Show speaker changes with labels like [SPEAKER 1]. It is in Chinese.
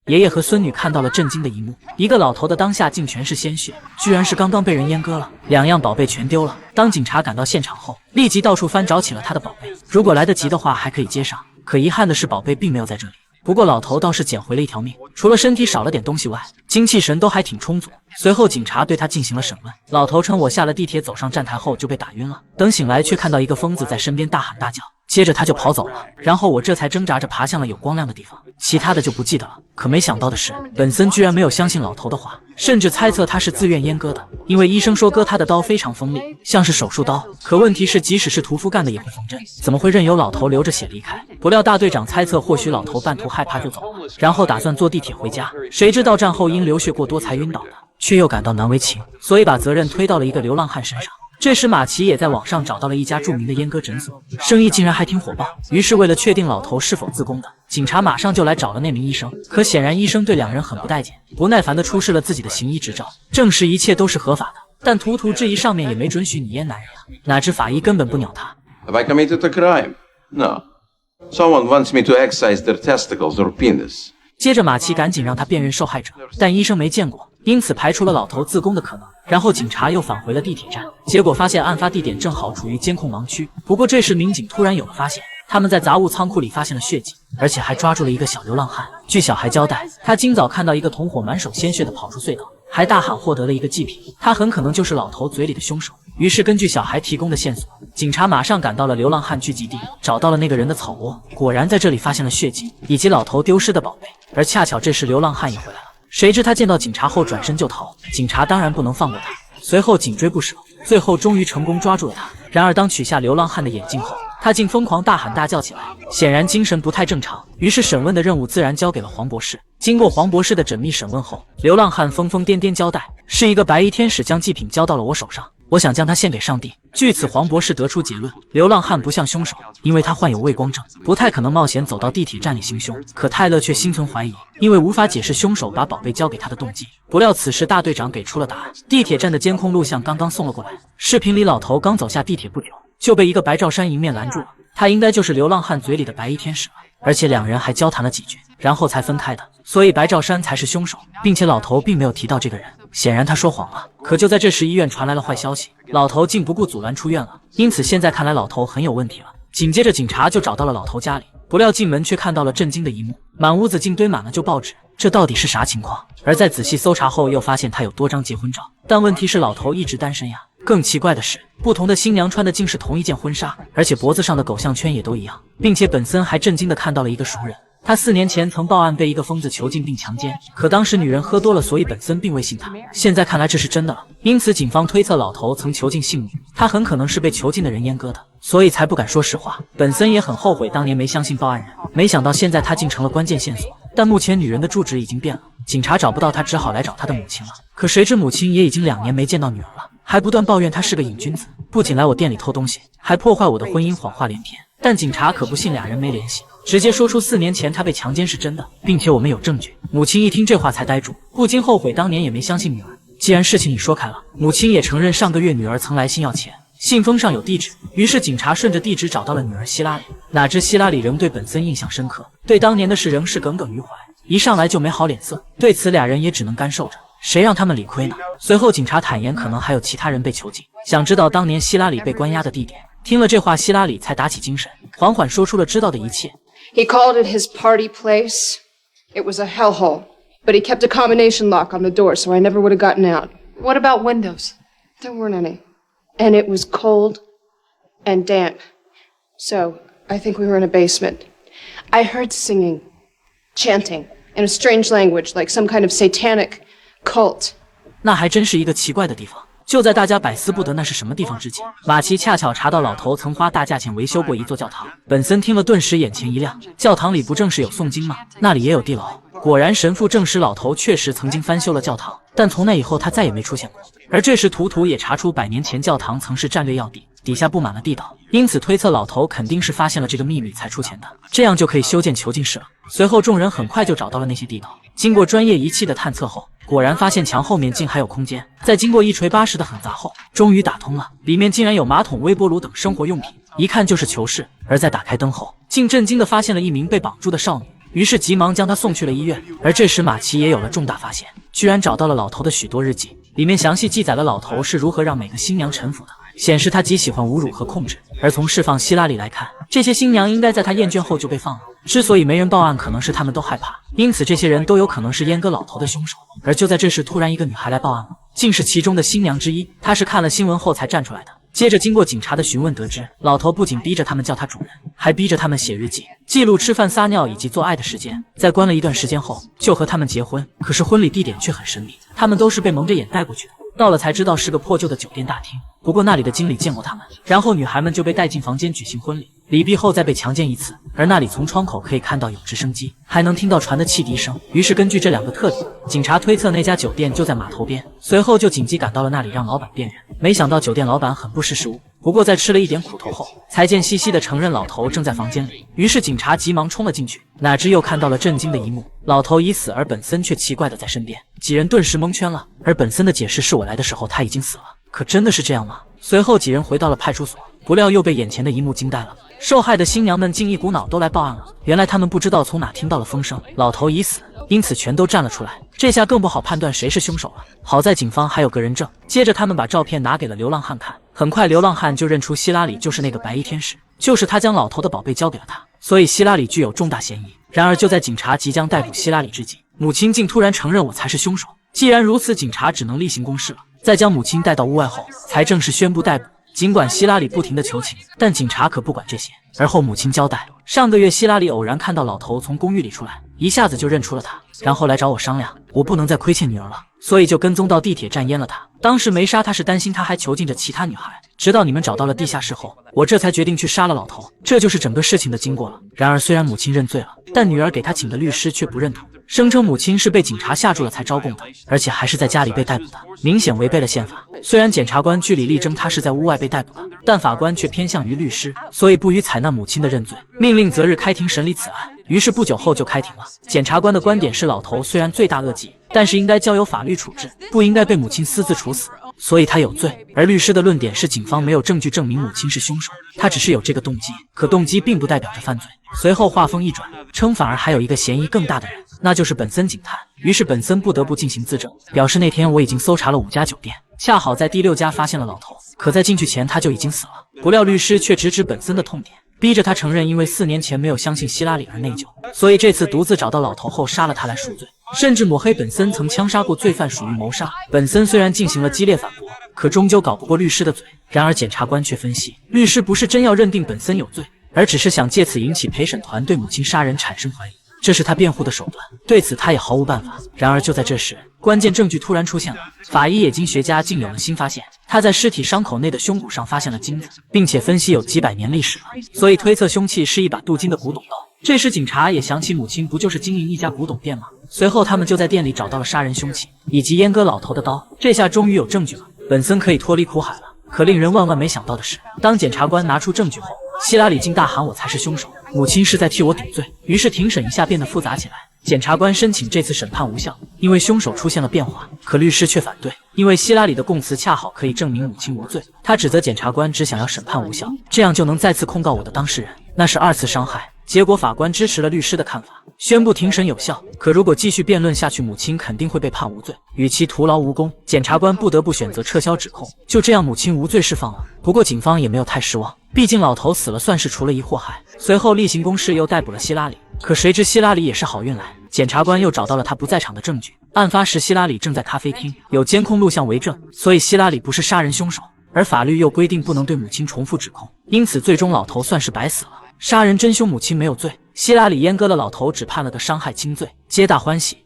[SPEAKER 1] 爷爷和孙女看到了震惊的一幕，一个老头的当下竟全是鲜血，居然是刚刚被人阉割了，两样宝贝全丢了。当警察赶到现场后，立即到处翻找起了他的宝贝，如果来得及的话还可以接上，可遗憾的是宝贝并没有在这里。不过老头倒是捡回了一条命，除了身体少了点东西外，精气神都还挺充足。随后警察对他进行了审问，老头称我下了地铁走上站台后就被打晕了，等醒来却看到一个疯子在身边大喊大叫，接着他就跑走了，然后我这才挣扎着爬向了有光亮的地方，其他的就不记得了。可没想到的是，本森居然没有相信老头的话，甚至猜测他是自愿阉割的，因为医生说割他的刀非常锋利，像是手术刀。可问题是，即使是屠夫干的也会缝针，怎么会任由老头流着血离开？不料大队长猜测，或许老头半途害怕就走了，然后打算坐地铁回家，谁知道站后因流血过多才晕倒的，却又感到难为情，所以把责任推到了一个流浪汉身上。这时马奇也在网上找到了一家著名的阉割诊所，生意竟然还挺火爆。于是为了确定老头是否自宫的，警察马上就来找了那名医生。可显然医生对两人很不待见，不耐烦地出示了自己的行医执照，证实一切都是合法的。但图图质疑上面也没准许你阉男人呀，哪知法医根本不鸟他。
[SPEAKER 2] Have I committed a crime? No. Someone wants me to excise their testicles or penis.
[SPEAKER 1] 接着马奇赶紧让他辨认受害者，但医生没见过，因此排除了老头自宫的可能。然后警察又返回了地铁站，结果发现案发地点正好处于监控盲区。不过这时民警突然有了发现，他们在杂物仓库里发现了血迹，而且还抓住了一个小流浪汉。据小孩交代，他今早看到一个同伙满手鲜血的跑出隧道，还大喊获得了一个祭品，他很可能就是老头嘴里的凶手。于是根据小孩提供的线索，警察马上赶到了流浪汉聚集地，找到了那个人的草窝，果然在这里发现了血迹以及老头丢失的宝贝。而恰巧这时流浪汉也回来了，谁知他见到警察后转身就逃，警察当然不能放过他，随后紧追不舍，最后终于成功抓住了他。然而当取下流浪汉的眼镜后，他竟疯狂大喊大叫起来，显然精神不太正常。于是审问的任务自然交给了黄博士。经过黄博士的缜密审问后，流浪汉疯疯癫癫交代，是一个白衣天使将祭品交到了我手上，我想将它献给上帝。据此黄博士得出结论，流浪汉不像凶手，因为他患有畏光症，不太可能冒险走到地铁站里行凶。可泰勒却心存怀疑，因为无法解释凶手把宝贝交给他的动机。不料此时大队长给出了答案，地铁站的监控录像刚刚送了过来，视频里老头刚走下地铁不久，就被一个白罩衫迎面拦住了，他应该就是流浪汉嘴里的白衣天使了，而且两人还交谈了几句，然后才分开的，所以白罩衫才是凶手，并且老头并没有提到这个人，显然他说谎了。可就在这时，医院传来了坏消息，老头竟不顾阻拦出院了，因此现在看来老头很有问题了。紧接着警察就找到了老头家里，不料进门却看到了震惊的一幕，满屋子竟堆满了旧报纸，这到底是啥情况？而在仔细搜查后，又发现他有多张结婚照，但问题是老头一直单身呀。更奇怪的是，不同的新娘穿的竟是同一件婚纱，而且脖子上的狗项圈也都一样，并且本森还震惊地看到了一个熟人。他4年前曾报案被一个疯子囚禁并强奸，可当时女人喝多了，所以本森并未信他。现在看来这是真的了，因此警方推测老头曾囚禁性女，他很可能是被囚禁的人阉割的，所以才不敢说实话。本森也很后悔当年没相信报案人，没想到现在他竟成了关键线索。但目前女人的住址已经变了，警察找不到她，只好来找她的母亲了。可谁知母亲也已经2年没见到女儿了，还不断抱怨她是个瘾君子，不仅来我店里偷东西，还破坏我的婚姻，谎话连篇。但警察可不信俩人没联系，直接说出4年前他被强奸是真的，并且我们有证据。母亲一听这话才呆住，不禁后悔当年也没相信女儿。既然事情已说开了，母亲也承认上个月女儿曾来信要钱，信封上有地址。于是警察顺着地址找到了女儿希拉里，哪知希拉里仍对本森印象深刻，对当年的事仍是耿耿于怀，一上来就没好脸色。对此俩人也只能干受着，谁让他们理亏呢？随后警察坦言，可能还有其他人被囚禁，想知道当年希拉里被关押的地点。听了这话，希拉里才打起精神，缓缓说出了知道的一切。
[SPEAKER 3] He called it his party place. It was a hellhole, but he kept a combination lock on the door, so I never would have gotten out.
[SPEAKER 4] What about windows?
[SPEAKER 3] There weren't any. And it was cold and damp. So I think we were in a basement. I heard singing, chanting, in a strange language, like some kind of satanic cult.
[SPEAKER 1] 那还真是一个奇怪的地方。就在大家百思不得那是什么地方之际，马奇恰巧查到老头曾花大价钱维修过一座教堂。本森听了顿时眼前一亮，教堂里不正是有诵经吗？那里也有地牢。果然神父证实老头确实曾经翻修了教堂，但从那以后他再也没出现过。而这时图图也查出100年前教堂曾是战略要地，底下布满了地道，因此推测老头肯定是发现了这个秘密才出钱的，这样就可以修建囚禁室了。随后众人很快就找到了那些地道，经过专业仪器的探测后，果然发现墙后面竟还有空间。在经过一锤8十的狠砸后，终于打通了，里面竟然有马桶、微波炉等生活用品，一看就是囚室。而在打开灯后，竟震惊地发现了一名被绑住的少女，于是急忙将他送去了医院。而这时马奇也有了重大发现，居然找到了老头的许多日记，里面详细记载了老头是如何让每个新娘臣服的，显示他极喜欢侮辱和控制。而从释放希拉里来看，这些新娘应该在他厌倦后就被放了。之所以没人报案，可能是他们都害怕，因此这些人都有可能是阉割老头的凶手。而就在这时，突然一个女孩来报案了，竟是其中的新娘之一。她是看了新闻后才站出来的。接着经过警察的询问得知，老头不仅逼着他们叫他主人，还逼着他们写日记，记录吃饭、撒尿以及做爱的时间。在关了一段时间后，就和他们结婚。可是婚礼地点却很神秘，他们都是被蒙着眼带过去的。到了才知道是个破旧的酒店大厅，不过那里的经理见过他们，然后女孩们就被带进房间举行婚礼，礼毕后再被强奸一次。而那里从窗口可以看到有直升机，还能听到船的汽笛声。于是根据这两个特点，警察推测那家酒店就在码头边，随后就紧急赶到了那里让老板辨认。没想到酒店老板很不识时务，不过在吃了一点苦头后，才贱兮兮地承认老头正在房间里。于是警察急忙冲了进去，哪知又看到了震惊的一幕，老头已死，而本森却奇怪地在身边。几人顿时蒙圈了，而本森的解释是我来的时候他已经死了。可真的是这样吗？随后几人回到了派出所，不料又被眼前的一幕惊呆了。受害的新娘们竟一股脑都来报案了。原来他们不知道从哪听到了风声，老头已死，因此全都站了出来。这下更不好判断谁是凶手了。好在警方还有个人证。接着他们把照片拿给了流浪汉看，很快流浪汉就认出希拉里就是那个白衣天使，就是他将老头的宝贝交给了他，所以希拉里具有重大嫌疑。然而就在警察即将逮捕希拉里之际，母亲竟突然承认我才是凶手。既然如此，警察只能例行公事了。在将母亲带到屋外后，才正式宣布逮捕。尽管希拉里不停地求情，但警察可不管这些。而后母亲交代，上个月希拉里偶然看到老头从公寓里出来，一下子就认出了他，然后来找我商量，我不能再亏欠女儿了，所以就跟踪到地铁站阉了他。当时没杀他是担心他还囚禁着其他女孩，直到你们找到了地下室后，我这才决定去杀了老头。这就是整个事情的经过了。然而虽然母亲认罪了，但女儿给他请的律师却不认同，声称母亲是被警察吓住了才招供的，而且还是在家里被逮捕的，明显违背了宪法。虽然检察官据理力争他是在屋外被逮捕的，但法官却偏向于律师，所以不予采纳母亲的认罪，命令择日开庭审理此案。于是不久后就开庭了。检察官的观点是，老头虽然罪大恶极，但是应该交由法律处置，不应该被母亲私自处死，所以他有罪。而律师的论点是，警方没有证据证明母亲是凶手，他只是有这个动机，可动机并不代表着犯罪。随后话锋一转，称反而还有一个嫌疑更大的人，那就是本森警探。于是本森不得不进行自证，表示那天我已经搜查了5家酒店，恰好在第6家发现了老头，可在进去前他就已经死了。不料律师却直指本森的痛点，逼着他承认因为4年前没有相信希拉里而内疚，所以这次独自找到老头后杀了他来赎罪，甚至抹黑本森曾枪杀过罪犯，属于谋杀。本森虽然进行了激烈反驳，可终究搞不过律师的嘴。然而检察官却分析，律师不是真要认定本森有罪，而只是想借此引起陪审团对母亲杀人产生怀疑，这是他辩护的手段，对此他也毫无办法。然而就在这时，关键证据突然出现了，法医冶金学家竟有了新发现，他在尸体伤口内的胸骨上发现了金子，并且分析有几百年历史了，所以推测凶器是一把镀金的古董刀。这时警察也想起母亲不就是经营一家古董店吗？随后他们就在店里找到了杀人凶器以及阉割老头的刀，这下终于有证据了，本森可以脱离苦海了。可令人万万没想到的是，当检察官拿出证据后，希拉里竟大喊我才是凶手，母亲是在替我顶罪。于是庭审一下变得复杂起来，检察官申请这次审判无效，因为凶手出现了变化，可律师却反对，因为希拉里的供词恰好可以证明母亲无罪。他指责检察官只想要审判无效，这样就能再次控告我的当事人，那是2次伤害。结果法官支持了律师的看法，宣布庭审有效。可如果继续辩论下去，母亲肯定会被判无罪，与其徒劳无功，检察官不得不选择撤销指控。就这样，母亲无罪释放了。不过警方也没有太失望，毕竟老头死了，算是除了一祸害。随后例行公事又逮捕了希拉里，可谁知希拉里也是好运来，检察官又找到了他不在场的证据。案发时希拉里正在咖啡厅，有监控录像为证，所以希拉里不是杀人凶手。而法律又规定不能对母亲重复指控，因此最终老头算是白死了。杀人真凶母亲没有罪，希拉里阉割了老头，只判了个伤害轻罪，皆大欢喜。